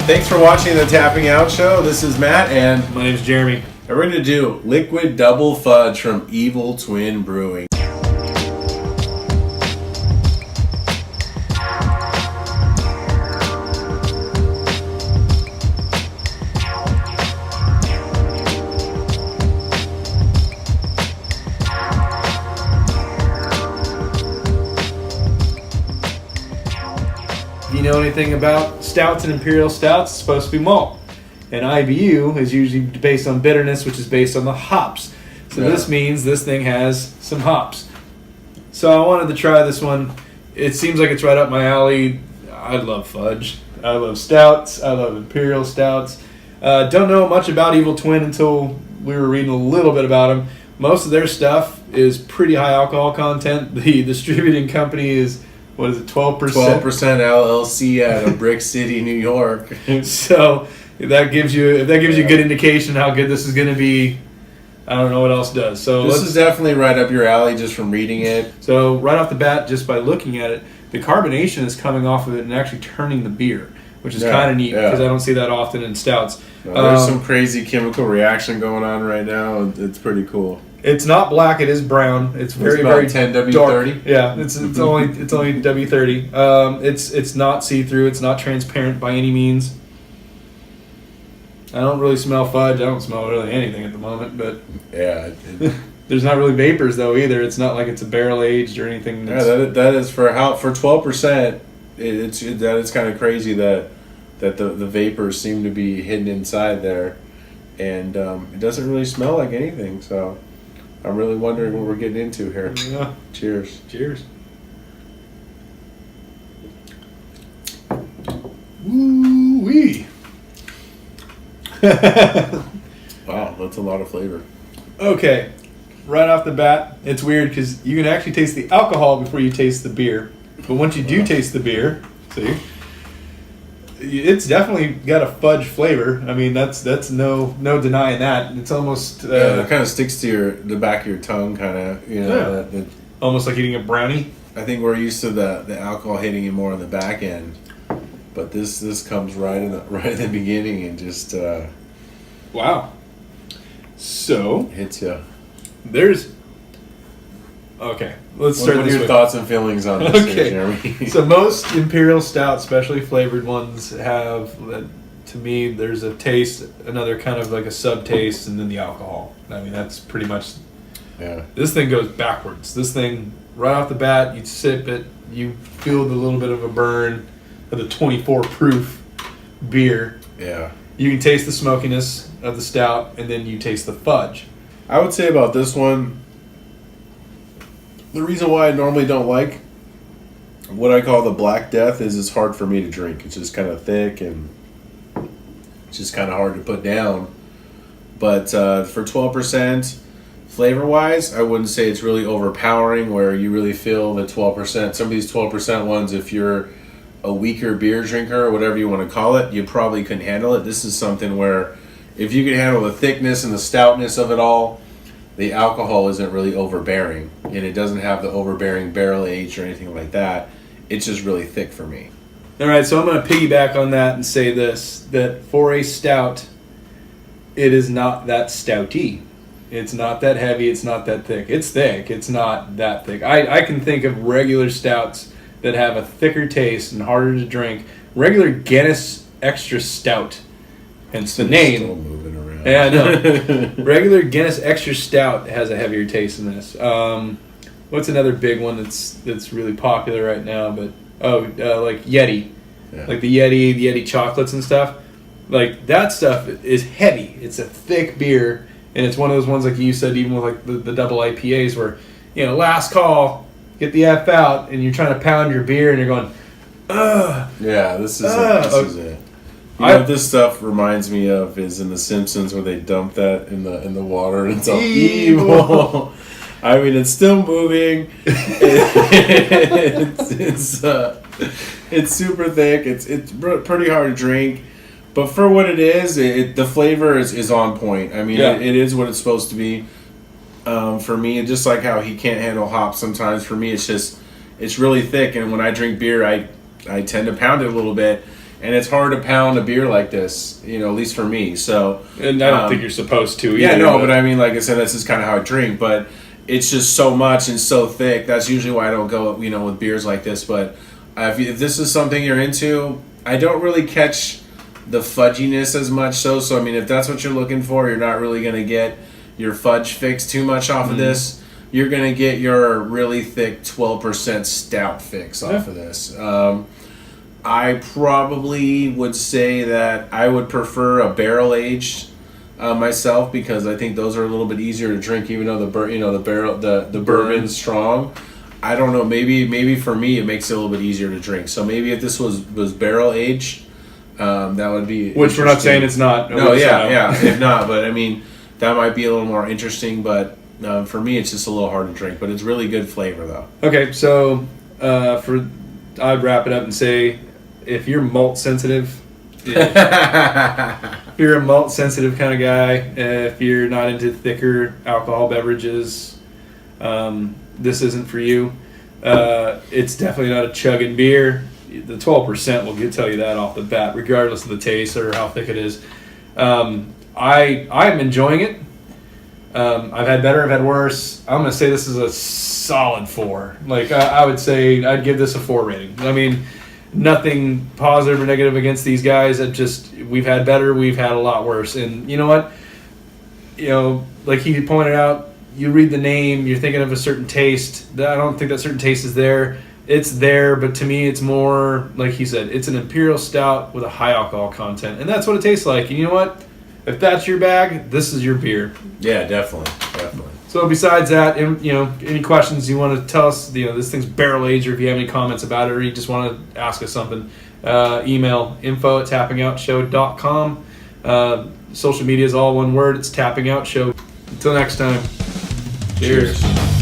Thanks for watching the Tapping Out Show. This is Matt, and my name's Jeremy. And we're going to do Liquid Double Fudge from Evil Twin Brewing. If you know anything about stouts and imperial stouts, it's supposed to be malt. And IBU is usually based on bitterness, which is based on the hops. So This means this thing has some hops. So I wanted to try this one. It seems like it's right up my alley. I love fudge. I love stouts. I love imperial stouts. Don't know much about Evil Twin until we were reading a little bit about them. Most of their stuff is pretty high alcohol content. The distributing company is, what is it, 12%? 12% LLC out of Brick City, New York. So if that gives you a good indication how good this is going to be, I don't know what else does. So this is definitely right up your alley just from reading it. So right off the bat, just by looking at it, the carbonation is coming off of it and actually turning the beer, which is kind of neat because I don't see that often in stouts. There's some crazy chemical reaction going on right now. It's pretty cool. It's not black; it is brown. It's very 10 W30. dark. Yeah, it's only W30. It's not see through. It's not transparent by any means. I don't really smell fudge. I don't smell really anything at the moment, but there's not really vapors though either. It's not like it's a barrel aged or anything. That is for 12%. That is kind of crazy that the vapors seem to be hidden inside there, and it doesn't really smell like anything. So I'm really wondering what we're getting into here. Yeah. Cheers. Cheers. Woo wee. Wow, that's a lot of flavor. Okay, right off the bat, it's weird because you can actually taste the alcohol before you taste the beer. But once you do taste the beer, see, it's definitely got a fudge flavor. I mean, that's no denying that. It's almost it kind of sticks to the back of your tongue, kind of, that almost like eating a brownie. I think we're used to the alcohol hitting you more on the back end. But this comes right in the beginning and just wow. So hits you. Okay, let's start. What are your thoughts and feelings on this, here, Jeremy? So most imperial stouts, especially flavored ones, have, to me, there's a taste, another kind of like a sub-taste, and then the alcohol. I mean, that's pretty much. Yeah. This thing goes backwards. This thing, right off the bat, you sip it, you feel the little bit of a burn of the 24 proof beer. Yeah. You can taste the smokiness of the stout, and then you taste the fudge. I would say about this one, the reason why I normally don't like what I call the Black Death is it's hard for me to drink. It's just kind of thick and it's just kind of hard to put down. But for 12%, flavor-wise, I wouldn't say it's really overpowering where you really feel the 12%. Some of these 12% ones, if you're a weaker beer drinker or whatever you want to call it, you probably couldn't handle it. This is something where if you can handle the thickness and the stoutness of it all, the alcohol isn't really overbearing, and it doesn't have the overbearing barrel age or anything like that. It's just really thick for me. All right, so I'm going to piggyback on that and say this, that for a stout, it is not that stouty. It's not that heavy. It's not that thick. It's thick. It's not that thick. I can think of regular stouts that have a thicker taste and harder to drink. Regular Guinness Extra Stout, hence the name. Still moving around. Yeah, I know. Regular Guinness Extra Stout has a heavier taste than this. What's another big one that's really popular right now? But like Yeti, like the Yeti chocolates and stuff. Like that stuff is heavy. It's a thick beer, and it's one of those ones like you said, even with like the double IPAs, where last call. Get the F out, and you're trying to pound your beer, and you're going, ugh. Yeah, this is it. What this stuff reminds me of is in The Simpsons where they dump that in the water, and it's all evil. I mean, it's still moving. It's super thick. It's pretty hard to drink, but for what it is, the flavor is on point. I mean, it is what it's supposed to be. For me, and just like how he can't handle hops sometimes, for me it's really thick, and when I drink beer I tend to pound it a little bit, and it's hard to pound a beer like this, at least for me. So, and I don't think you're supposed to. Yeah, no, but I mean, like I said, this is kind of how I drink, but it's just so much and so thick. That's usually why I don't go, with beers like this. But if this is something you're into, I don't really catch the fudginess as much. So I mean, if that's what you're looking for, you're not really gonna get your fudge fix too much off of this. You're gonna get your really thick 12% stout fix off of this. I probably would say that I would prefer a barrel aged myself, because I think those are a little bit easier to drink, even though the bourbon's strong. I don't know. Maybe for me it makes it a little bit easier to drink. So maybe if this was barrel aged, that would be. Which we're not saying it's not. No, yeah. If not, but I mean, that might be a little more interesting. But for me, it's just a little hard to drink. But it's really good flavor though. Okay, so I'd wrap it up and say, if you're malt sensitive, if you're a malt sensitive kind of guy, if you're not into thicker alcohol beverages, this isn't for you. It's definitely not a chugging beer. The 12% will tell you that off the bat, regardless of the taste or how thick it is. I'm enjoying it. I've had better, I've had worse. I'm going to say this is a solid 4. Like, I would say I'd give this a 4 rating. I mean, nothing positive or negative against these guys. We've had better, we've had a lot worse. And you know what? Like he pointed out, you read the name, you're thinking of a certain taste. I don't think that certain taste is there. It's there, but to me it's more, like he said, it's an imperial stout with a high alcohol content. And that's what it tastes like. And you know what? If that's your bag, this is your beer. Yeah, definitely. So besides that, any questions you want to tell us, this thing's barrel aged, or if you have any comments about it, or you just want to ask us something, email info@tappingoutshow.com. Social media is all one word. It's Tapping Out Show. Until next time. Cheers.